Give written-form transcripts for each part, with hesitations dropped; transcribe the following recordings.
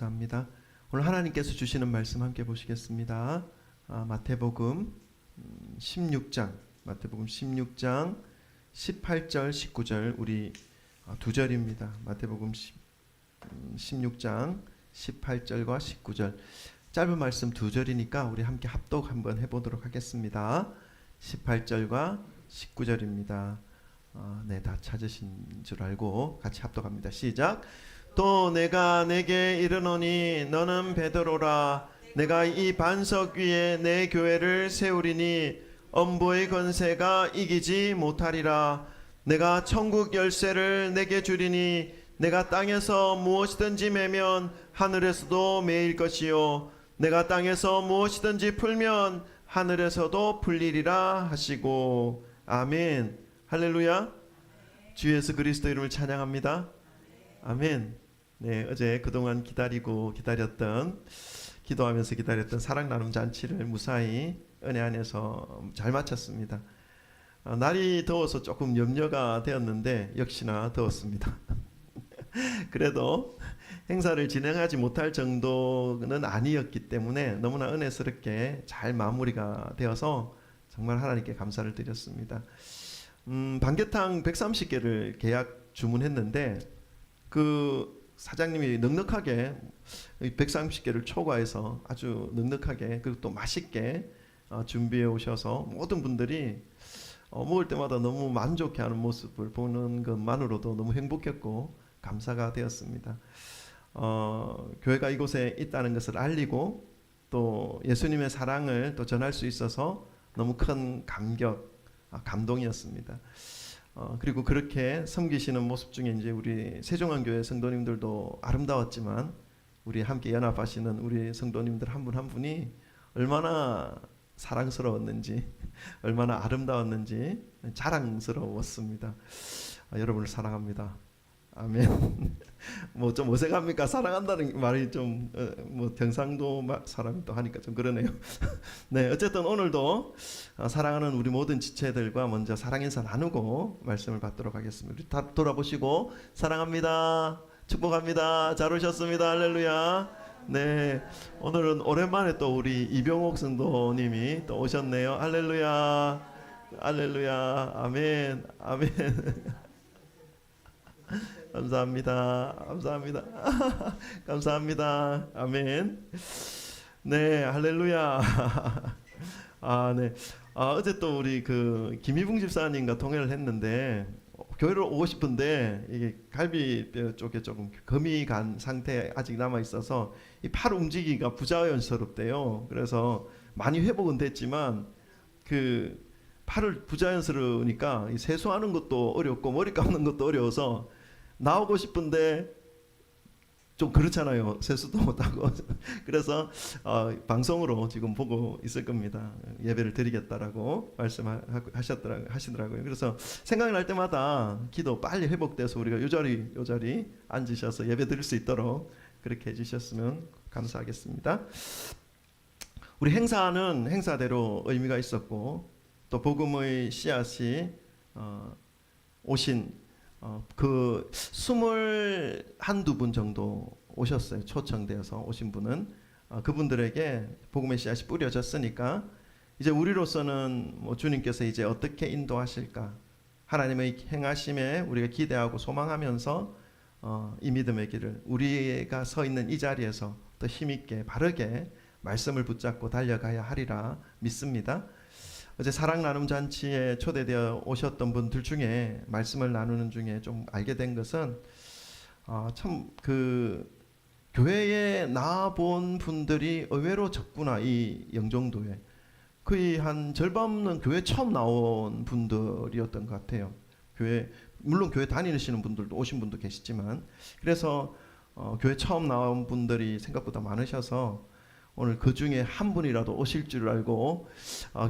감사합니다. 오늘 하나님께서 주시는 말씀 함께 보시겠습니다. 마태복음 16장 18절 19절 우리 두 절입니다. 마태복음 16장 18절과 19절 짧은 말씀 두 절이니까 우리 함께 합독 한번 해보도록 하겠습니다. 18절과 19절입니다. 네, 다 찾으신 줄 알고 같이 합독합니다. 시작. 또 내가 내게 이르노니 너는 베드로라. 내가 이 반석 위에 내 교회를 세우리니 엄부의 권세가 이기지 못하리라. 내가 천국 열쇠를 내게 주리니 내가 땅에서 무엇이든지 매면 하늘에서도 매일 것이요 내가 땅에서 무엇이든지 풀면 하늘에서도 풀리리라 하시고. 아멘. 할렐루야. 주 예수 그리스도 이름을 찬양합니다. 아멘. 네, 어제 그동안 기다렸던 기도하면서 기다렸던 사랑 나눔 잔치를 무사히 은혜 안에서 잘 마쳤습니다. 날이 더워서 조금 염려가 되었는데 역시나 더웠습니다. 그래도 행사를 진행하지 못할 정도는 아니었기 때문에 너무나 은혜스럽게 잘 마무리가 되어서 정말 하나님께 감사를 드렸습니다. 반개탕 130개를 계약 주문했는데 그 사장님이 넉넉하게 130개를 초과해서 아주 넉넉하게 그리고 또 맛있게 준비해 오셔서 모든 분들이 먹을 때마다 너무 만족해하는 모습을 보는 것만으로도 너무 행복했고 감사가 되었습니다. 교회가 이곳에 있다는 것을 알리고 또 예수님의 사랑을 또 전할 수 있어서 너무 큰 감동이었습니다. 그리고 그렇게 섬기시는 모습 중에 이제 우리 세종안교회 성도님들도 아름다웠지만 우리 함께 연합하시는 우리 성도님들 한 분 한 분이 얼마나 사랑스러웠는지 얼마나 아름다웠는지 자랑스러웠습니다. 여러분을 사랑합니다. 아멘. 뭐 좀 어색합니까? 사랑한다는 말이 좀 뭐 경상도 사람이 또 하니까 좀 그러네요. 네, 어쨌든 오늘도 사랑하는 우리 모든 지체들과 먼저 사랑 인사 나누고 말씀을 받도록 하겠습니다. 우리 다 돌아보시고 사랑합니다. 축복합니다. 잘 오셨습니다. 할렐루야. 네, 오늘은 오랜만에 또 우리 이병옥 성도님이 또 오셨네요. 할렐루야. 할렐루야. 아멘. 아멘. 감사합니다. 감사합니다. 감사합니다. 아멘. 네, 할렐루야. 네. 어제 또 우리 그 김희붕 집사님과 통회를 했는데 교회를 오고 싶은데 이게 갈비뼈 쪽에 조금 금이 간 상태 아직 남아 있어서 이 팔 움직이기가 부자연스럽대요. 그래서 많이 회복은 됐지만 그 팔을 부자연스러우니까 이 세수하는 것도 어렵고 머리 감는 것도 어려워서 나오고 싶은데 좀 그렇잖아요. 세수도 못하고. 그래서 방송으로 지금 보고 있을 겁니다. 예배를 드리겠다라고 하시더라고요. 그래서 생각이 날 때마다 기도 빨리 회복돼서 우리가 요자리 앉으셔서 예배 드릴 수 있도록 그렇게 해주셨으면 감사하겠습니다. 우리 행사는 행사대로 의미가 있었고 또 복음의 씨앗이 오신 그 21분 정도 오셨어요. 초청되어서 오신 분은 그분들에게 복음의 씨앗이 뿌려졌으니까 이제 우리로서는 뭐 주님께서 이제 어떻게 인도하실까 하나님의 행하심에 우리가 기대하고 소망하면서 이 믿음의 길을 우리가 서 있는 이 자리에서 더 힘있게 바르게 말씀을 붙잡고 달려가야 하리라 믿습니다. 어제 사랑 나눔 잔치에 초대되어 오셨던 분들 중에 말씀을 나누는 중에 좀 알게 된 것은 참 그 교회에 나와본 분들이 의외로 적구나. 이 영종도에 거의 한 절반은 교회 처음 나온 분들이었던 것 같아요. 물론 교회 다니시는 분들도 오신 분도 계시지만 그래서 교회 처음 나온 분들이 생각보다 많으셔서 오늘 그 중에 한 분이라도 오실 줄 알고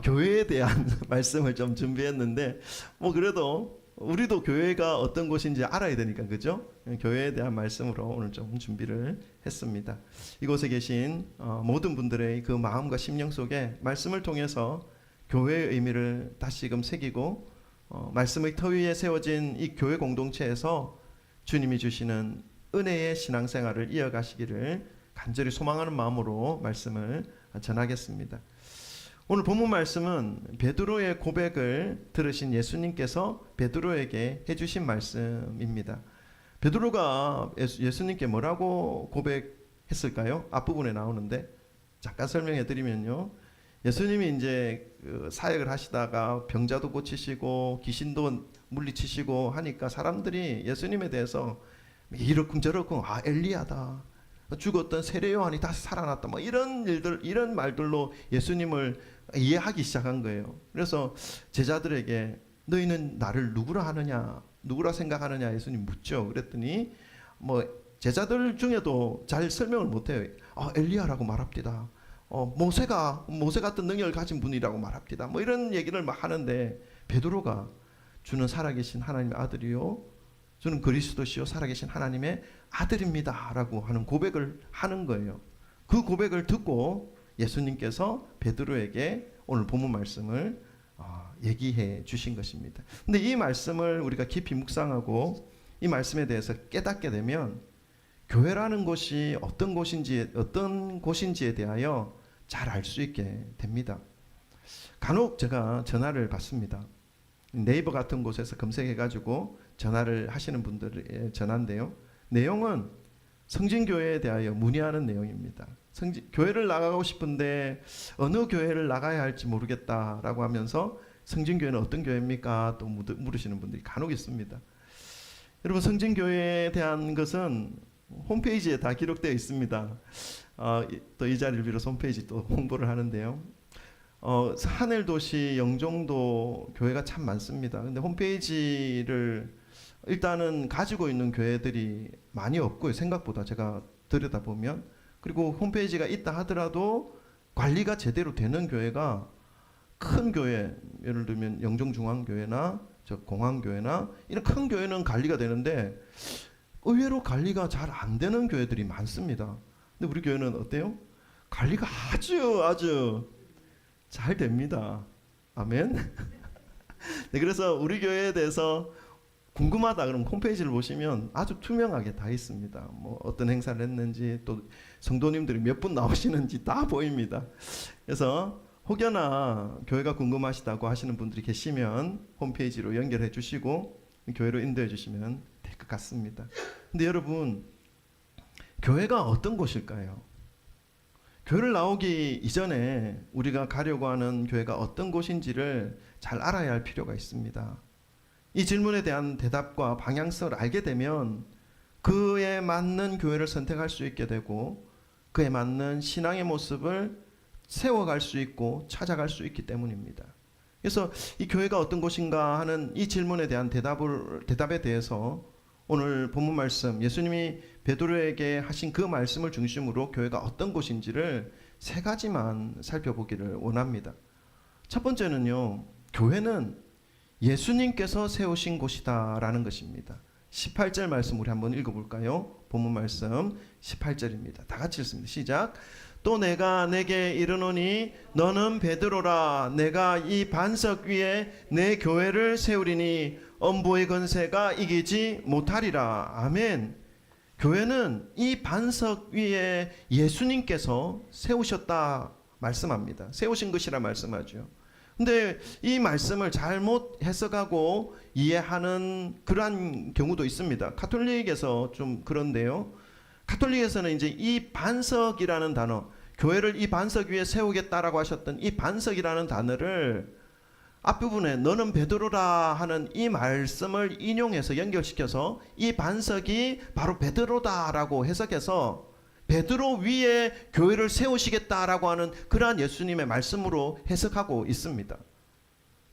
교회에 대한 말씀을 좀 준비했는데 뭐 그래도 우리도 교회가 어떤 곳인지 알아야 되니까 그죠? 교회에 대한 말씀으로 오늘 좀 준비를 했습니다. 이곳에 계신 모든 분들의 그 마음과 심령 속에 말씀을 통해서 교회의 의미를 다시금 새기고 말씀의 터 위에 세워진 이 교회 공동체에서 주님이 주시는 은혜의 신앙생활을 이어가시기를 간절히 소망하는 마음으로 말씀을 전하겠습니다. 오늘 본문 말씀은 베드로의 고백을 들으신 예수님께서 베드로에게 해주신 말씀입니다. 베드로가 예수님께 뭐라고 고백했을까요? 앞부분에 나오는데 잠깐 설명해 드리면요, 예수님이 이제 사역을 하시다가 병자도 고치시고 귀신도 물리치시고 하니까 사람들이 예수님에 대해서 이렇쿵 저렇쿵, 아 엘리야다, 죽었던 세례 요한이 다시 살아났다, 뭐 이런 일들, 이런 말들로 예수님을 이해하기 시작한 거예요. 그래서 제자들에게 너희는 나를 누구라 하느냐, 누구라 생각하느냐 예수님 묻죠. 그랬더니 뭐 제자들 중에도 잘 설명을 못해요. 엘리야라고 말합디다. 모세 같은 능력을 가진 분이라고 말합디다. 뭐 이런 얘기를 막 하는데 베드로가 주는 살아계신 하나님의 아들이요, 주는 그리스도시요 살아계신 하나님의 아들입니다 라고 하는 고백을 하는 거예요. 그 고백을 듣고 예수님께서 베드로에게 오늘 본문 말씀을 얘기해 주신 것입니다. 근데 이 말씀을 우리가 깊이 묵상하고 이 말씀에 대해서 깨닫게 되면 교회라는 곳이 어떤 곳인지에 대하여 잘 알 수 있게 됩니다. 간혹 제가 전화를 받습니다. 네이버 같은 곳에서 검색해가지고 전화를 하시는 분들의 전화인데요, 내용은 성진교회에 대하여 문의하는 내용입니다. 교회를 나가고 싶은데 어느 교회를 나가야 할지 모르겠다라고 하면서 성진교회는 어떤 교회입니까? 또 물으시는 분들이 간혹 있습니다. 여러분, 성진교회에 대한 것은 홈페이지에 다 기록되어 있습니다. 또 이 자리를 빌어서 홈페이지 또 홍보를 하는데요, 하늘도시 영종도 교회가 참 많습니다. 근데 홈페이지를 일단은 가지고 있는 교회들이 많이 없고요, 생각보다 제가 들여다보면. 그리고 홈페이지가 있다 하더라도 관리가 제대로 되는 교회가, 큰 교회, 예를 들면 영종중앙교회나 공항교회나 이런 큰 교회는 관리가 되는데 의외로 관리가 잘 안 되는 교회들이 많습니다. 근데 우리 교회는 어때요? 관리가 아주 잘 됩니다. 아멘. 네, 그래서 우리 교회에 대해서 궁금하다 그러면 홈페이지를 보시면 아주 투명하게 다 있습니다. 뭐 어떤 행사를 했는지, 또 성도님들이 몇 분 나오시는지 다 보입니다. 그래서 혹여나 교회가 궁금하시다고 하시는 분들이 계시면 홈페이지로 연결해 주시고 교회로 인도해 주시면 될 것 같습니다. 근데 여러분, 교회가 어떤 곳일까요? 교회를 나오기 이전에 우리가 가려고 하는 교회가 어떤 곳인지를 잘 알아야 할 필요가 있습니다. 이 질문에 대한 대답과 방향성을 알게 되면 그에 맞는 교회를 선택할 수 있게 되고 그에 맞는 신앙의 모습을 세워갈 수 있고 찾아갈 수 있기 때문입니다. 그래서 이 교회가 어떤 곳인가 하는 이 질문에 대한 대답에 대해서 오늘 본문 말씀, 예수님이 베드로에게 하신 그 말씀을 중심으로 교회가 어떤 곳인지를 세 가지만 살펴보기를 원합니다. 첫 번째는요, 교회는 예수님께서 세우신 곳이다라는 것입니다. 18절 말씀 우리 한번 읽어볼까요? 본문 말씀 18절입니다. 다 같이 읽습니다. 시작. 또 내가 내게 이르노니 너는 베드로라. 내가 이 반석 위에 내 교회를 세우리니 엄부의 권세가 이기지 못하리라. 아멘. 교회는 이 반석 위에 예수님께서 세우셨다 말씀합니다. 세우신 것이라 말씀하죠. 근데 이 말씀을 잘못 해석하고 이해하는 그러한 경우도 있습니다. 가톨릭에서 좀 그런데요. 가톨릭에서는 이제 이 반석이라는 단어, 교회를 이 반석 위에 세우겠다라고 하셨던 이 반석이라는 단어를 앞부분에 너는 베드로라 하는 이 말씀을 인용해서 연결시켜서 이 반석이 바로 베드로다라고 해석해서 베드로 위에 교회를 세우시겠다라고 하는 그러한 예수님의 말씀으로 해석하고 있습니다.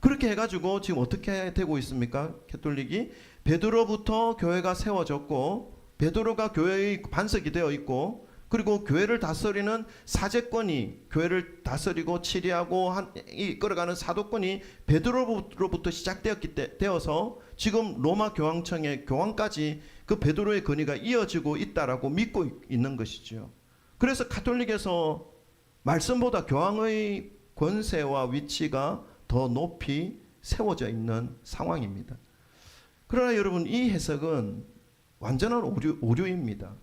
그렇게 해가지고 지금 어떻게 되고 있습니까? 가톨릭이 베드로부터 교회가 세워졌고 베드로가 교회의 반석이 되어 있고 그리고 교회를 다스리는 사제권이, 교회를 다스리고 치리하고 이끌어가는 사도권이 베드로로부터 시작되어서 지금 로마 교황청의 교황까지 그 베드로의 권위가 이어지고 있다라고 믿고 있는 것이죠. 그래서 가톨릭에서 말씀보다 교황의 권세와 위치가 더 높이 세워져 있는 상황입니다. 그러나 여러분, 이 해석은 완전한 오류입니다.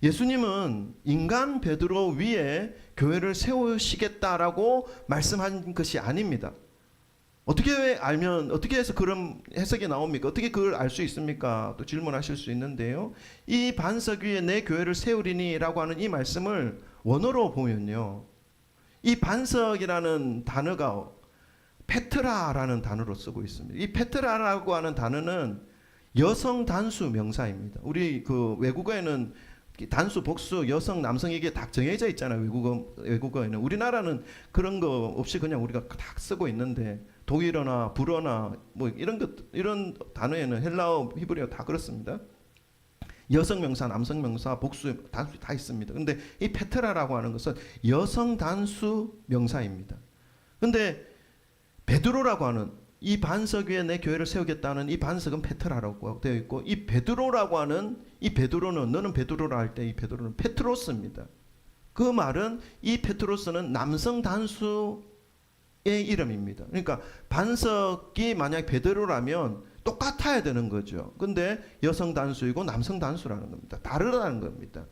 예수님은 인간 베드로 위에 교회를 세우시겠다라고 말씀한 것이 아닙니다. 어떻게 알면, 어떻게 해서 그런 해석이 나옵니까? 어떻게 그걸 알 수 있습니까? 또 질문하실 수 있는데요. 이 반석 위에 내 교회를 세우리니 라고 하는 이 말씀을 원어로 보면요, 이 반석이라는 단어가 페트라라는 단어로 쓰고 있습니다. 이 페트라라고 하는 단어는 여성 단수 명사입니다. 우리 그 외국어에는 단수, 복수, 여성, 남성 이게 다 정해져 있잖아요. 외국어에는. 우리나라는 그런 거 없이 그냥 우리가 다 쓰고 있는데, 독일어나 불어나 뭐 이런 단어에는 헬라어, 히브리어 다 그렇습니다. 여성 명사, 남성 명사, 복수, 단수 다 있습니다. 근데 이 페트라라고 하는 것은 여성 단수 명사입니다. 근데 베드로라고 하는 이 반석 위에 내 교회를 세우겠다는 이 반석은 페트라라고 되어 있고, 이 베드로라고 하는 이 베드로는, 너는 베드로라 할 때 이 베드로는 페트로스입니다. 그 말은 이 페트로스는 남성 단수의 이름입니다. 그러니까 반석이 만약 베드로라면 똑같아야 되는 거죠. 근데 여성 단수이고 남성 단수라는 겁니다. 다르다는 겁니다.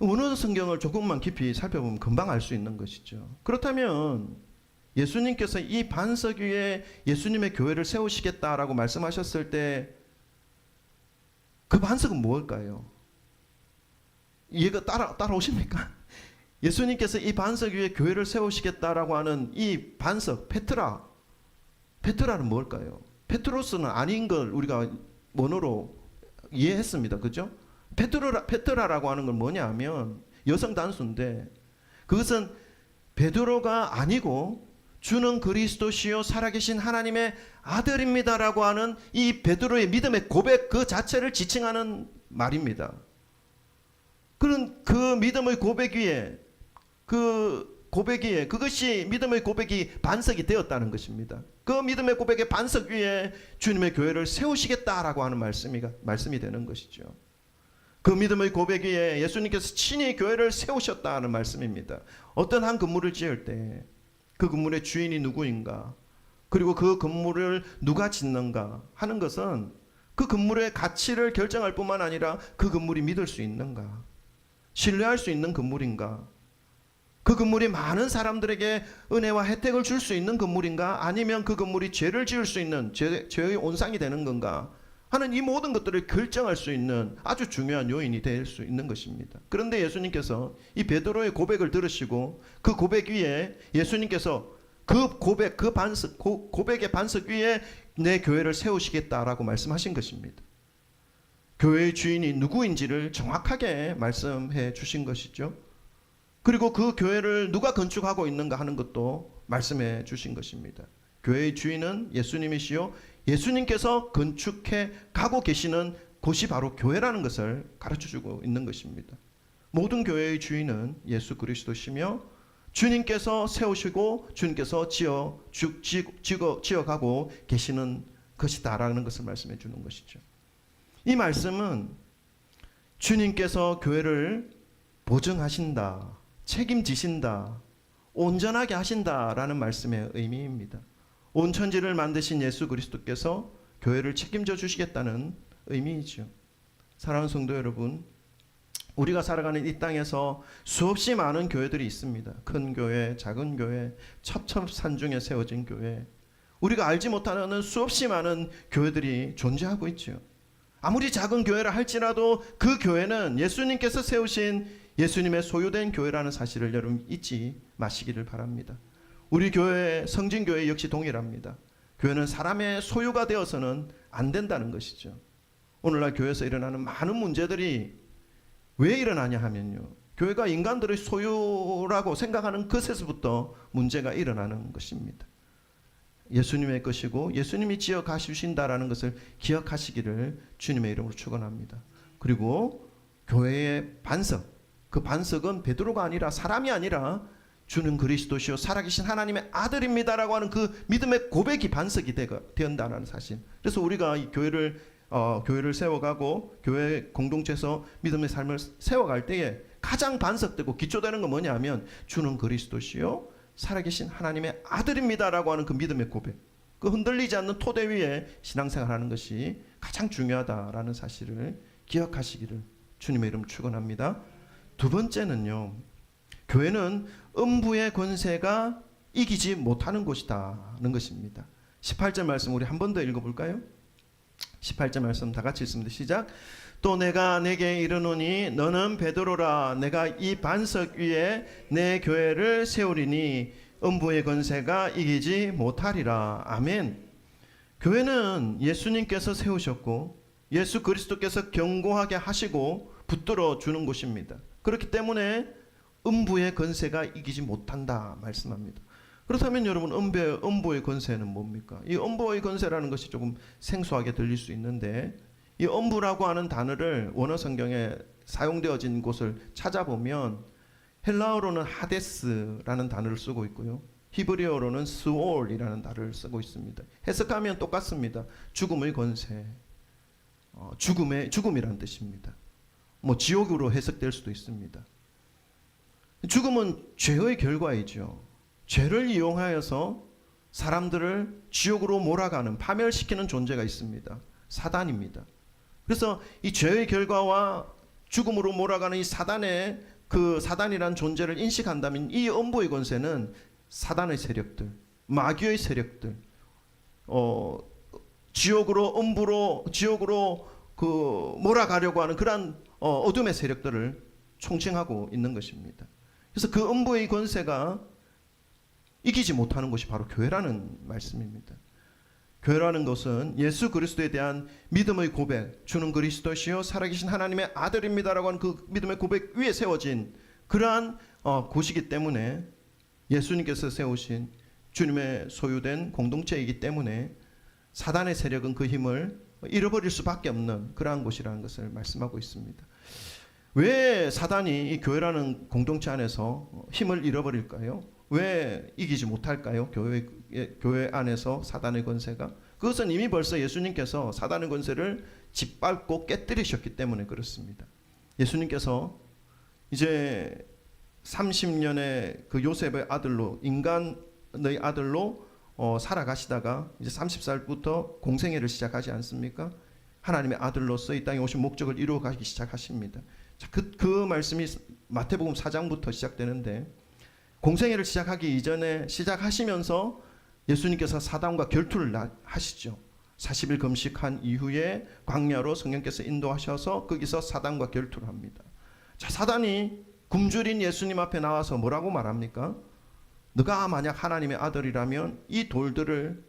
원어 성경을 조금만 깊이 살펴보면 금방 알 수 있는 것이죠. 그렇다면 예수님께서 이 반석 위에 예수님의 교회를 세우시겠다라고 말씀하셨을 때 그 반석은 무엇일까요? 이해가 따라오십니까? 예수님께서 이 반석 위에 교회를 세우시겠다라고 하는 이 반석, 페트라는 무엇일까요? 페트로스는 아닌 걸 우리가 원어로 이해했습니다. 그죠? 페트라라고 하는 건 뭐냐 하면 여성 단수인데, 그것은 베드로가 아니고 주는 그리스도시요 살아계신 하나님의 아들입니다라고 하는 이 베드로의 믿음의 고백 그 자체를 지칭하는 말입니다. 그런 그 믿음의 고백 위에, 그것이 믿음의 고백이 반석이 되었다는 것입니다. 그 믿음의 고백의 반석 위에 주님의 교회를 세우시겠다라고 하는 말씀이 되는 것이죠. 그 믿음의 고백 위에 예수님께서 친히 교회를 세우셨다는 말씀입니다. 어떤 한 건물을 지을 때 그 건물의 주인이 누구인가, 그리고 그 건물을 누가 짓는가 하는 것은 그 건물의 가치를 결정할 뿐만 아니라 그 건물이 믿을 수 있는가, 신뢰할 수 있는 건물인가, 그 건물이 많은 사람들에게 은혜와 혜택을 줄 수 있는 건물인가, 아니면 그 건물이 죄를 지을 수 있는 죄의 온상이 되는 건가 하는 이 모든 것들을 결정할 수 있는 아주 중요한 요인이 될 수 있는 것입니다. 그런데 예수님께서 이 베드로의 고백을 들으시고 그 고백 위에 예수님께서 그 고백, 그 반석, 고백의 반석 위에 내 교회를 세우시겠다라고 말씀하신 것입니다. 교회의 주인이 누구인지를 정확하게 말씀해 주신 것이죠. 그리고 그 교회를 누가 건축하고 있는가 하는 것도 말씀해 주신 것입니다. 교회의 주인은 예수님이시요 예수님께서 건축해 가고 계시는 곳이 바로 교회라는 것을 가르쳐주고 있는 것입니다. 모든 교회의 주인은 예수 그리스도시며 주님께서 세우시고 주님께서 지어가고 계시는 것이다라는 것을 말씀해 주는 것이죠. 이 말씀은 주님께서 교회를 보증하신다, 책임지신다, 온전하게 하신다라는 말씀의 의미입니다. 온 천지를 만드신 예수 그리스도께서 교회를 책임져 주시겠다는 의미이죠. 사랑하는 성도 여러분, 우리가 살아가는 이 땅에서 수없이 많은 교회들이 있습니다. 큰 교회, 작은 교회, 첩첩산중에 세워진 교회, 우리가 알지 못하는 수없이 많은 교회들이 존재하고 있죠. 아무리 작은 교회라 할지라도 그 교회는 예수님께서 세우신 예수님의 소유된 교회라는 사실을 여러분 잊지 마시기를 바랍니다. 우리 교회, 성진교회 역시 동일합니다. 교회는 사람의 소유가 되어서는 안 된다는 것이죠. 오늘날 교회에서 일어나는 많은 문제들이 왜 일어나냐 하면요, 교회가 인간들의 소유라고 생각하는 것에서부터 문제가 일어나는 것입니다. 예수님의 것이고 예수님이 지어 가주신다라는 것을 기억하시기를 주님의 이름으로 축원합니다. 그리고 교회의 반석, 그 반석은 베드로가 아니라, 사람이 아니라 주는 그리스도시요 살아계신 하나님의 아들입니다라고 하는 그 믿음의 고백이 반석이 되었다는 사실. 그래서 우리가 이 교회를 세워가고 교회 공동체에서 믿음의 삶을 세워갈 때에 가장 반석되고 기초되는 건 뭐냐 하면 주는 그리스도시요 살아계신 하나님의 아들입니다라고 하는 그 믿음의 고백, 그 흔들리지 않는 토대 위에 신앙생활하는 것이 가장 중요하다라는 사실을 기억하시기를 주님의 이름 축원합니다. 두 번째는요, 교회는 음부의 권세가 이기지 못하는 곳이다는 것입니다. 18절 말씀 우리 한 번 더 읽어볼까요? 18절 말씀 다 같이 읽습니다. 시작. 또 내가 내게 이르노니 너는 베드로라. 내가 이 반석 위에 내 교회를 세우리니 음부의 권세가 이기지 못하리라. 아멘. 교회는 예수님께서 세우셨고 예수 그리스도께서 경고하게 하시고 붙들어 주는 곳입니다. 그렇기 때문에 음부의 권세가 이기지 못한다 말씀합니다. 그렇다면 여러분, 음부의 권세는 뭡니까? 이 음부의 권세라는 것이 조금 생소하게 들릴 수 있는데, 이 음부라고 하는 단어를 원어 성경에 사용되어진 곳을 찾아보면 헬라어로는 하데스라는 단어를 쓰고 있고요, 히브리어로는 스올이라는 단어를 쓰고 있습니다. 해석하면 똑같습니다. 죽음의 권세, 죽음이라는 뜻입니다. 뭐 지옥으로 해석될 수도 있습니다. 죽음은 죄의 결과이죠. 죄를 이용하여서 사람들을 지옥으로 몰아가는, 파멸시키는 존재가 있습니다. 사단입니다. 그래서 이 죄의 결과와 죽음으로 몰아가는 이 사단의 그 사단이란 존재를 인식한다면 이 음부의 권세는 사단의 세력들, 마귀의 세력들, 지옥으로 그 몰아가려고 하는 그러한 어둠의 세력들을 총칭하고 있는 것입니다. 그래서 그 음부의 권세가 이기지 못하는 것이 바로 교회라는 말씀입니다. 교회라는 것은 예수 그리스도에 대한 믿음의 고백, 주는 그리스도시요 살아계신 하나님의 아들입니다라고 하는 그 믿음의 고백 위에 세워진 그러한 곳이기 때문에, 예수님께서 세우신 주님의 소유된 공동체이기 때문에 사단의 세력은 그 힘을 잃어버릴 수밖에 없는 그러한 곳이라는 것을 말씀하고 있습니다. 왜 사단이 이 교회라는 공동체 안에서 힘을 잃어버릴까요? 왜 이기지 못할까요? 교회 안에서 사단의 권세가. 그것은 이미 벌써 예수님께서 사단의 권세를 짓밟고 깨뜨리셨기 때문에 그렇습니다. 예수님께서 이제 30년의 그 요셉의 아들로, 인간의 아들로 살아가시다가 이제 30살부터 공생애를 시작하지 않습니까? 하나님의 아들로서 이 땅에 오신 목적을 이루어가기 시작하십니다. 자, 그 말씀이 마태복음 4장부터 시작되는데, 공생애를 시작하기 이전에 시작하시면서 예수님께서 사단과 결투를 하시죠. 40일 금식한 이후에 광야로 성령께서 인도하셔서 거기서 사단과 결투를 합니다. 자, 사단이 굶주린 예수님 앞에 나와서 뭐라고 말합니까? 너가 만약 하나님의 아들이라면 이 돌들을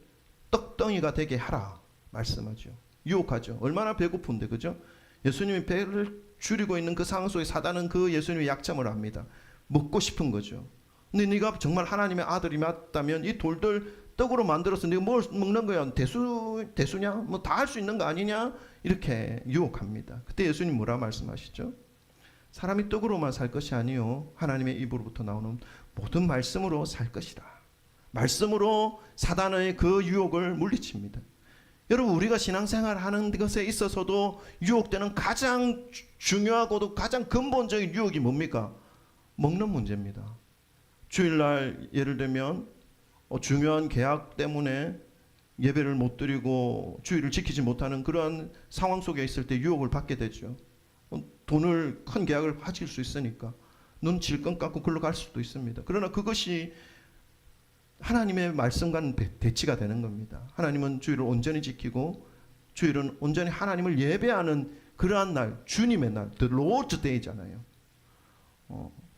떡덩이가 되게 하라 말씀하죠. 유혹하죠. 얼마나 배고픈데, 그죠? 예수님이 배를 줄이고 있는 그 상황 속에 사단은 그 예수님의 약점을 압니다. 먹고 싶은 거죠. 근데 네가 정말 하나님의 아들이 맞다면 이 돌들 떡으로 만들어서 네가 뭘 먹는 거야? 대수냐? 뭐 다 할 수 있는 거 아니냐? 이렇게 유혹합니다. 그때 예수님 뭐라 말씀하시죠? 사람이 떡으로만 살 것이 아니요 하나님의 입으로부터 나오는 모든 말씀으로 살 것이다. 말씀으로 사단의 그 유혹을 물리칩니다. 여러분, 우리가 신앙생활 하는 것에 있어서도 유혹되는 가장 중요하고도 가장 근본적인 유혹이 뭡니까? 먹는 문제입니다. 주일날 예를 들면 중요한 계약 때문에 예배를 못 드리고 주일을 지키지 못하는 그러한 상황 속에 있을 때 유혹을 받게 되죠. 돈을 큰 계약을 가질 수 있으니까 눈 질끈 감고 글로 갈 수도 있습니다. 그러나 그것이 하나님의 말씀과는 대치가 되는 겁니다. 하나님은 주일을 온전히 지키고 주일은 온전히 하나님을 예배하는 그러한 날, 주님의 날, The Lord's Day잖아요.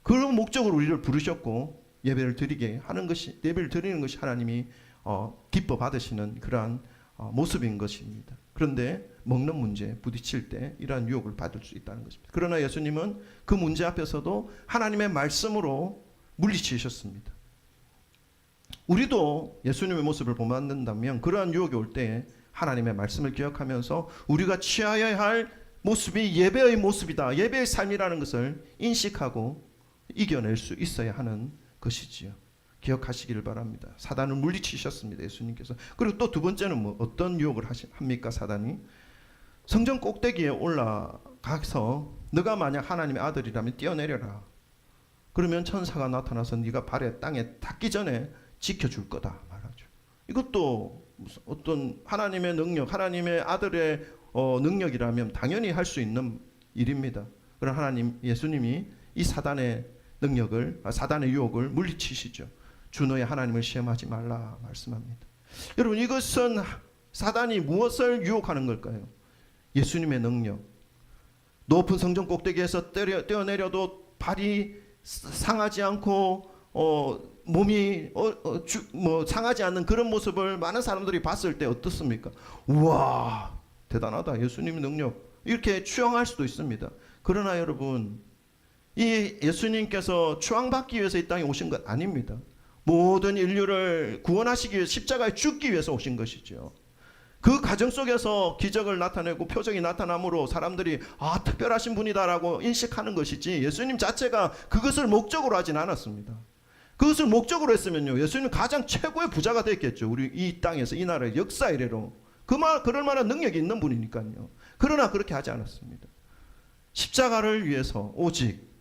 그런 목적으로 우리를 부르셨고 예배를 드리게 하는 것이, 예배를 드리는 것이 하나님이 기뻐 받으시는 그러한 모습인 것입니다. 그런데 먹는 문제에 부딪힐 때 이러한 유혹을 받을 수 있다는 것입니다. 그러나 예수님은 그 문제 앞에서도 하나님의 말씀으로 물리치셨습니다. 우리도 예수님의 모습을 본받는다면 그러한 유혹이 올 때 하나님의 말씀을 기억하면서 우리가 취하여야 할 모습이 예배의 모습이다, 예배의 삶이라는 것을 인식하고 이겨낼 수 있어야 하는 것이지요. 기억하시기를 바랍니다. 사단을 물리치셨습니다, 예수님께서. 그리고 또 두 번째는 뭐 어떤 유혹을 합니까? 사단이 성전 꼭대기에 올라가서 너가 만약 하나님의 아들이라면 뛰어내려라. 그러면 천사가 나타나서 네가 발에 땅에 닿기 전에 지켜줄 거다 말하죠. 이것도 어떤 하나님의 능력, 하나님의 아들의 능력이라면 당연히 할 수 있는 일입니다. 그런 하나님 예수님이 이 사단의 능력을, 사단의 유혹을 물리치시죠. 주 너의 하나님을 시험하지 말라 말씀합니다. 여러분, 이것은 사단이 무엇을 유혹하는 걸까요? 예수님의 능력. 높은 성전 꼭대기에서 뛰어내려도 발이 상하지 않고 몸이 상하지 않는 그런 모습을 많은 사람들이 봤을 때 어떻습니까? 우와, 대단하다, 예수님의 능력, 이렇게 추앙할 수도 있습니다. 그러나 여러분, 이 예수님께서 추앙받기 위해서 이 땅에 오신 것 아닙니다. 모든 인류를 구원하시기 위해 십자가에 죽기 위해서 오신 것이죠. 그 과정 속에서 기적을 나타내고 표적이 나타남으로 사람들이 특별하신 분이다라고 인식하는 것이지, 예수님 자체가 그것을 목적으로 하진 않았습니다. 그것을 목적으로 했으면요, 예수님은 가장 최고의 부자가 됐겠죠. 우리 이 땅에서, 이 나라의 역사 이래로 그럴 만한 능력이 있는 분이니까요. 그러나 그렇게 하지 않았습니다. 십자가를 위해서, 오직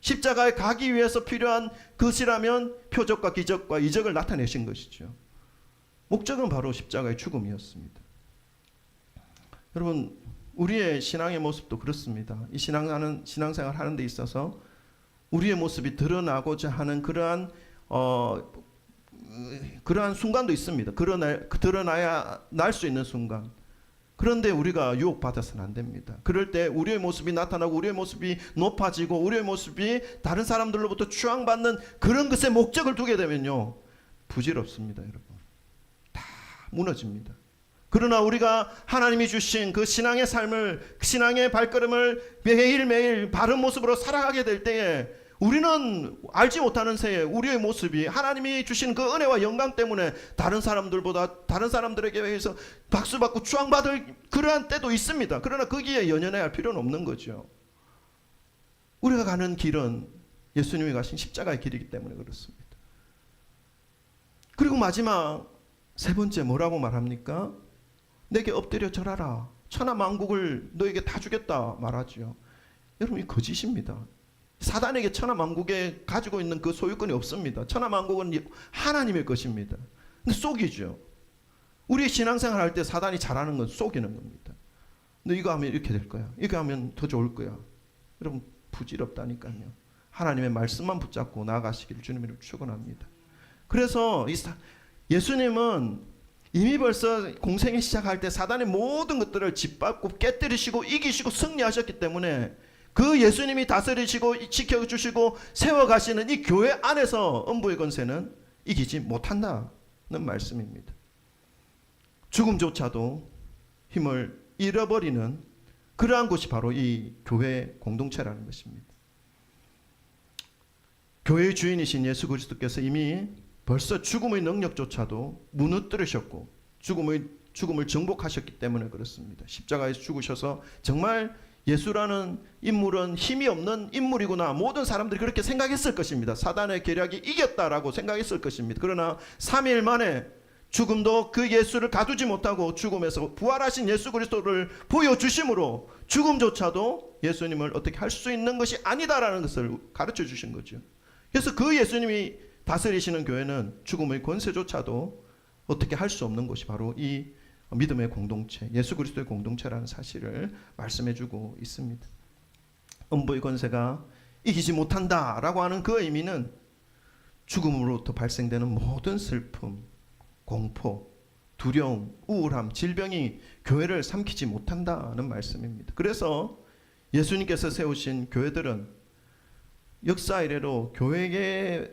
십자가에 가기 위해서 필요한 것이라면 표적과 기적과 이적을 나타내신 것이죠. 목적은 바로 십자가의 죽음이었습니다. 여러분, 우리의 신앙의 모습도 그렇습니다. 이 신앙생활 하는 데 있어서 우리의 모습이 드러나고자 하는 그러한 순간도 있습니다. 드러나야 날 수 있는 순간. 그런데 우리가 유혹받아서는 안 됩니다. 그럴 때 우리의 모습이 나타나고 우리의 모습이 높아지고 우리의 모습이 다른 사람들로부터 추앙받는 그런 것에 목적을 두게 되면요, 부질없습니다. 여러분, 다 무너집니다. 그러나 우리가 하나님이 주신 그 신앙의 삶을, 신앙의 발걸음을 매일매일 바른 모습으로 살아가게 될 때에 우리는 알지 못하는 새에 우리의 모습이 하나님이 주신 그 은혜와 영광 때문에 다른 사람들보다, 다른 사람들에게 의해서 박수받고 추앙받을 그러한 때도 있습니다. 그러나 거기에 연연해야 할 필요는 없는 거죠. 우리가 가는 길은 예수님이 가신 십자가의 길이기 때문에 그렇습니다. 그리고 마지막 세 번째 뭐라고 말합니까? 내게 엎드려 절하라, 천하만국을 너에게 다 주겠다 말하죠. 여러분, 이 거짓입니다. 사단에게 천하만국에 가지고 있는 그 소유권이 없습니다. 천하만국은 하나님의 것입니다. 근데 속이죠. 우리 신앙생활 할 때 사단이 잘하는 건 속이는 겁니다. 너 이거 하면 이렇게 될 거야, 이거 하면 더 좋을 거야. 여러분, 부질없다니까요. 하나님의 말씀만 붙잡고 나아가시기를 주님으로 축원합니다. 그래서 예수님은 이미 벌써 공생에 시작할 때 사단의 모든 것들을 짓밟고 깨뜨리시고 이기시고 승리하셨기 때문에 그 예수님이 다스리시고 지켜주시고 세워가시는 이 교회 안에서 음부의 권세는 이기지 못한다는 말씀입니다. 죽음조차도 힘을 잃어버리는 그러한 곳이 바로 이 교회 공동체라는 것입니다. 교회의 주인이신 예수 그리스도께서 이미 벌써 죽음의 능력조차도 무너뜨리셨고 죽음을 정복하셨기 때문에 그렇습니다. 십자가에서 죽으셔서 정말 예수라는 인물은 힘이 없는 인물이구나, 모든 사람들이 그렇게 생각했을 것입니다. 사단의 계략이 이겼다라고 생각했을 것입니다. 그러나 3일 만에 죽음도 그 예수를 가두지 못하고 죽음에서 부활하신 예수 그리스도를 보여주심으로 죽음조차도 예수님을 어떻게 할 수 있는 것이 아니다라는 것을 가르쳐 주신 거죠. 그래서 그 예수님이 다스리시는 교회는 죽음의 권세조차도 어떻게 할 수 없는 것이 바로 이 믿음의 공동체, 예수 그리스도의 공동체라는 사실을 말씀해주고 있습니다. 음부의 권세가 이기지 못한다라고 하는 그 의미는 죽음으로부터 발생되는 모든 슬픔, 공포, 두려움, 우울함, 질병이 교회를 삼키지 못한다는 말씀입니다. 그래서 예수님께서 세우신 교회들은 역사 이래로 교회에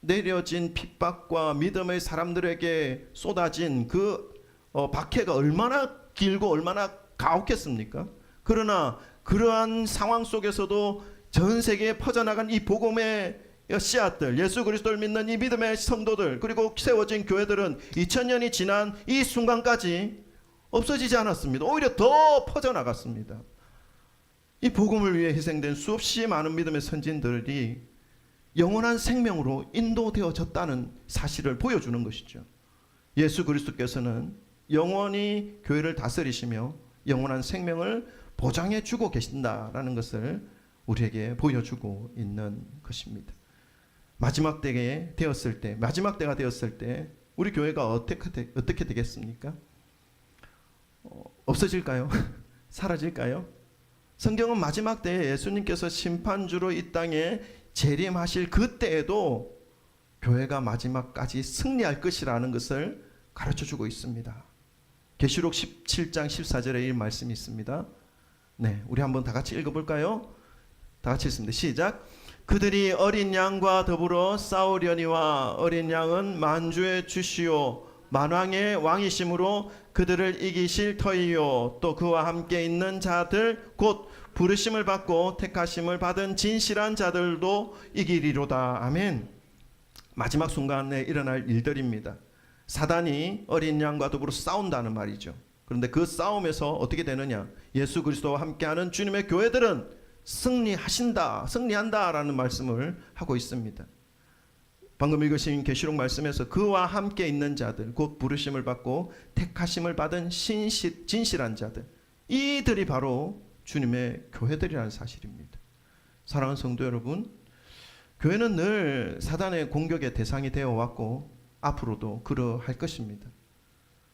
내려진 핍박과 믿음의 사람들에게 쏟아진 그 박해가 얼마나 길고 얼마나 가혹했습니까? 그러나 그러한 상황 속에서도 전 세계에 퍼져나간 이 복음의 씨앗들, 예수 그리스도를 믿는 이 믿음의 성도들, 그리고 세워진 교회들은 2000년이 지난 이 순간까지 없어지지 않았습니다. 오히려 더 퍼져나갔습니다. 이 복음을 위해 희생된 수없이 많은 믿음의 선진들이 영원한 생명으로 인도되어졌다는 사실을 보여주는 것이죠. 예수 그리스도께서는 영원히 교회를 다스리시며 영원한 생명을 보장해 주고 계신다라는 것을 우리에게 보여주고 있는 것입니다. 마지막 때가 되었을 때 우리 교회가 어떻게 되겠습니까? 없어질까요? 사라질까요? 성경은 마지막 때에 예수님께서 심판주로 이 땅에 재림하실 그때에도 교회가 마지막까지 승리할 것이라는 것을 가르쳐주고 있습니다. 계시록 17장 14절에 이 말씀이 있습니다. 네, 우리 한번 다 같이 읽어볼까요? 다 같이 읽습니다. 시작. 그들이 어린 양과 더불어 싸우려니와 어린 양은 만주의 주시오 만왕의 왕이심으로 그들을 이기실 터이요 또 그와 함께 있는 자들 곧 부르심을 받고 택하심을 받은 진실한 자들도 이기리로다. 아멘. 마지막 순간에 일어날 일들입니다. 사단이 어린 양과 더불어 싸운다는 말이죠. 그런데 그 싸움에서 어떻게 되느냐? 예수 그리스도와 함께하는 주님의 교회들은 승리한다라는 말씀을 하고 있습니다. 방금 읽으신 계시록 말씀에서 그와 함께 있는 자들, 곧 부르심을 받고 택하심을 받은 진실한 자들, 이들이 바로 주님의 교회들이라는 사실입니다. 사랑하는 성도 여러분, 교회는 늘 사단의 공격의 대상이 되어 왔고 앞으로도 그러할 것입니다.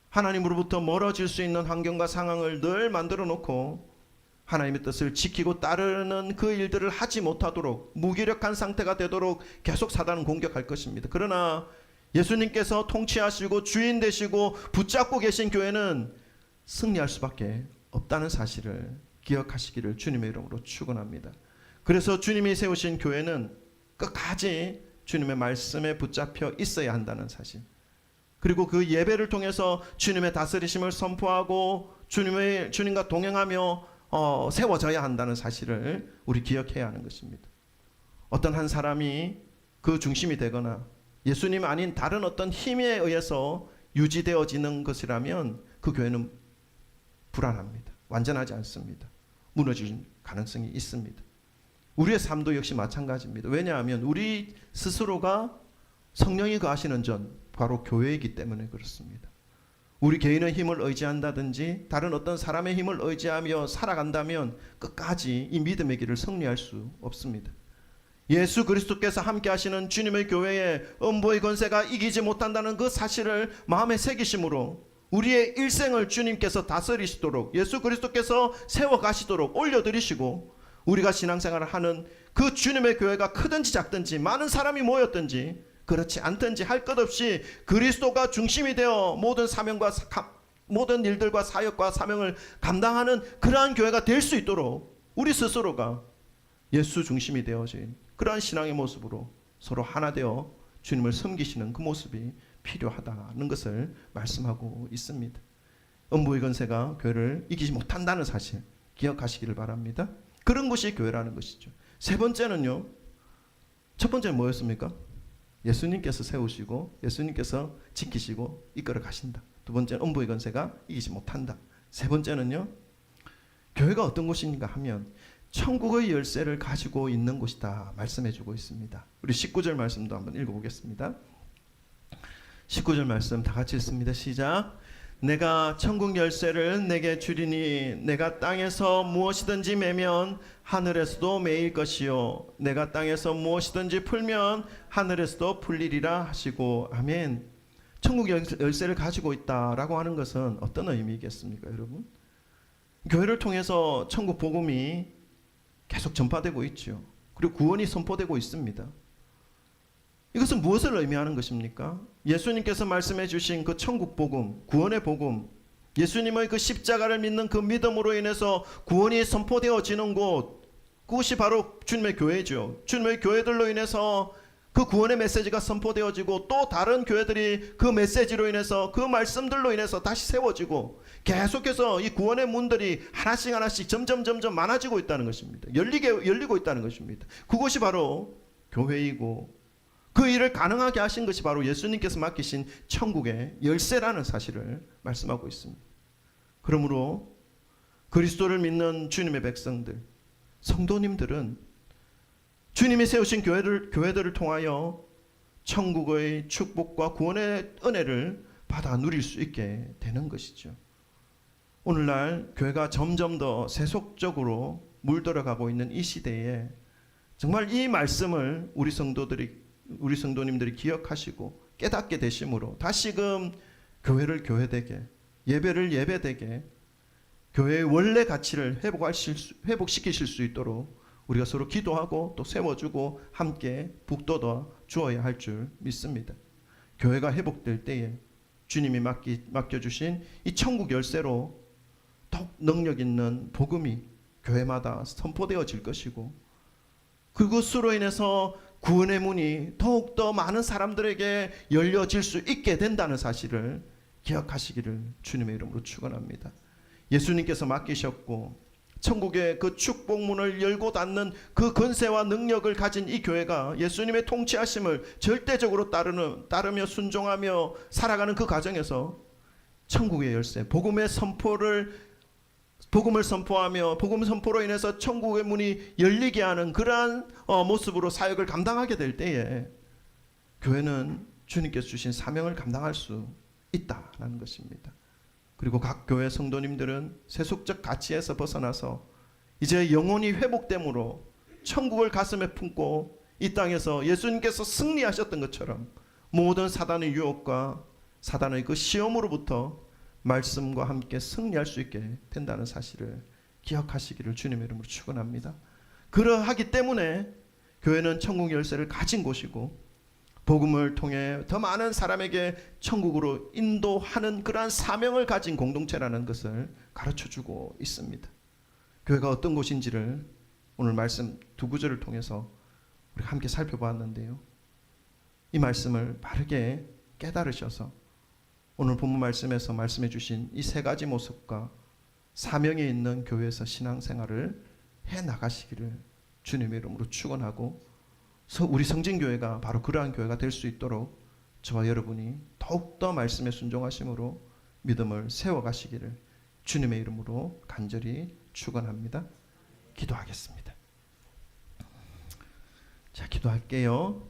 하나님으로부터 멀어질 수 있는 환경과 상황을 늘 만들어 놓고 하나님의 뜻을 지키고 따르는 그 일들을 하지 못하도록 무기력한 상태가 되도록 계속 사단은 공격할 것입니다. 그러나 예수님께서 통치하시고 주인 되시고 붙잡고 계신 교회는 승리할 수밖에 없다는 사실을 기억하시기를 주님의 이름으로 축원합니다. 그래서 주님이 세우신 교회는 끝까지 주님의 말씀에 붙잡혀 있어야 한다는 사실, 그리고 그 예배를 통해서 주님의 다스리심을 선포하고 주님과 동행하며 세워져야 한다는 사실을 우리 기억해야 하는 것입니다. 어떤 한 사람이 그 중심이 되거나 예수님 아닌 다른 어떤 힘에 의해서 유지되어지는 것이라면 그 교회는 불안합니다. 완전하지 않습니다. 무너질 가능성이 있습니다. 우리의 삶도 역시 마찬가지입니다. 왜냐하면 우리 스스로가 성령이 거하시는 전 바로 교회이기 때문에 그렇습니다. 우리 개인의 힘을 의지한다든지 다른 어떤 사람의 힘을 의지하며 살아간다면 끝까지 이 믿음의 길을 승리할 수 없습니다. 예수 그리스도께서 함께 하시는 주님의 교회에 음부의 권세가 이기지 못한다는 그 사실을 마음에 새기심으로 우리의 일생을 주님께서 다스리시도록 예수 그리스도께서 세워가시도록 올려드리시고 우리가 신앙생활을 하는 그 주님의 교회가 크든지 작든지 많은 사람이 모였든지 그렇지 않든지 할 것 없이 그리스도가 중심이 되어 모든 일들과 사역과 사명을 감당하는 그러한 교회가 될 수 있도록 우리 스스로가 예수 중심이 되어진 그러한 신앙의 모습으로 서로 하나 되어 주님을 섬기시는 그 모습이 필요하다는 것을 말씀하고 있습니다. 음부의 권세가 교회를 이기지 못한다는 사실 기억하시기를 바랍니다. 그런 것이 교회라는 것이죠. 세 번째는요. 첫 번째는 뭐였습니까? 예수님께서 세우시고 예수님께서 지키시고 이끌어 가신다. 두 번째는 음부의 권세가 이기지 못한다. 세 번째는요. 교회가 어떤 곳인가 하면 천국의 열쇠를 가지고 있는 곳이다 말씀해 주고 있습니다. 우리 19절 말씀도 한번 읽어보겠습니다. 19절 말씀 다 같이 읽습니다. 시작. 내가 천국 열쇠를 내게 주리니 내가 땅에서 무엇이든지 매면 하늘에서도 매일 것이요 내가 땅에서 무엇이든지 풀면 하늘에서도 풀리리라 하시고. 아멘. 천국 열쇠를 가지고 있다라고 하는 것은 어떤 의미겠습니까, 여러분? 교회를 통해서 천국 복음이 계속 전파되고 있죠. 그리고 구원이 선포되고 있습니다. 이것은 무엇을 의미하는 것입니까? 예수님께서 말씀해 주신 그 천국 복음, 구원의 복음, 예수님의 그 십자가를 믿는 그 믿음으로 인해서 구원이 선포되어지는 곳, 그것이 바로 주님의 교회죠. 주님의 교회들로 인해서 그 구원의 메시지가 선포되어지고 또 다른 교회들이 그 메시지로 인해서 그 말씀들로 인해서 다시 세워지고 계속해서 이 구원의 문들이 하나씩 점점 많아지고 있다는 것입니다. 열리고 있다는 것입니다. 그것이 바로 교회이고 그 일을 가능하게 하신 것이 바로 예수님께서 맡기신 천국의 열쇠라는 사실을 말씀하고 있습니다. 그러므로 그리스도를 믿는 주님의 백성들, 성도님들은 주님이 세우신 교회들을 통하여 천국의 축복과 구원의 은혜를 받아 누릴 수 있게 되는 것이죠. 오늘날 교회가 점점 더 세속적으로 물들어가고 있는 이 시대에 정말 이 말씀을 우리 성도님들이 기억하시고 깨닫게 되심으로 다시금 교회를 교회되게, 예배를 예배되게, 교회의 원래 가치를 회복시키실 수 있도록 우리가 서로 기도하고 또 세워주고 함께 북돋아 주어야 할 줄 믿습니다. 교회가 회복될 때에 주님이 맡겨주신 이 천국 열쇠로 더욱 능력 있는 복음이 교회마다 선포되어질 것이고, 그것으로 인해서 구원의 문이 더욱더 많은 사람들에게 열려질 수 있게 된다는 사실을 기억하시기를 주님의 이름으로 축원합니다. 예수님께서 맡기셨고 천국의 그 축복문을 열고 닫는 그 권세와 능력을 가진 이 교회가 예수님의 통치하심을 절대적으로 따르며 순종하며 살아가는 그 과정에서 천국의 열쇠, 복음을 선포하며 복음 선포로 인해서 천국의 문이 열리게 하는 그러한 모습으로 사역을 감당하게 될 때에 교회는 주님께서 주신 사명을 감당할 수 있다라는 것입니다. 그리고 각 교회 성도님들은 세속적 가치에서 벗어나서 이제 영혼이 회복됨으로 천국을 가슴에 품고 이 땅에서 예수님께서 승리하셨던 것처럼 모든 사단의 유혹과 사단의 그 시험으로부터 말씀과 함께 승리할 수 있게 된다는 사실을 기억하시기를 주님의 이름으로 축원합니다. 그러하기 때문에 교회는 천국 열쇠를 가진 곳이고 복음을 통해 더 많은 사람에게 천국으로 인도하는 그러한 사명을 가진 공동체라는 것을 가르쳐주고 있습니다. 교회가 어떤 곳인지를 오늘 말씀 두 구절을 통해서 우리가 함께 살펴보았는데요, 이 말씀을 바르게 깨달으셔서 오늘 본문 말씀에서 말씀해 주신 이 세 가지 모습과 사명에 있는 교회에서 신앙생활을 해나가시기를 주님의 이름으로 축원하고, 우리 성진교회가 바로 그러한 교회가 될 수 있도록 저와 여러분이 더욱더 말씀에 순종하심으로 믿음을 세워가시기를 주님의 이름으로 간절히 축원합니다. 기도하겠습니다. 자, 기도할게요.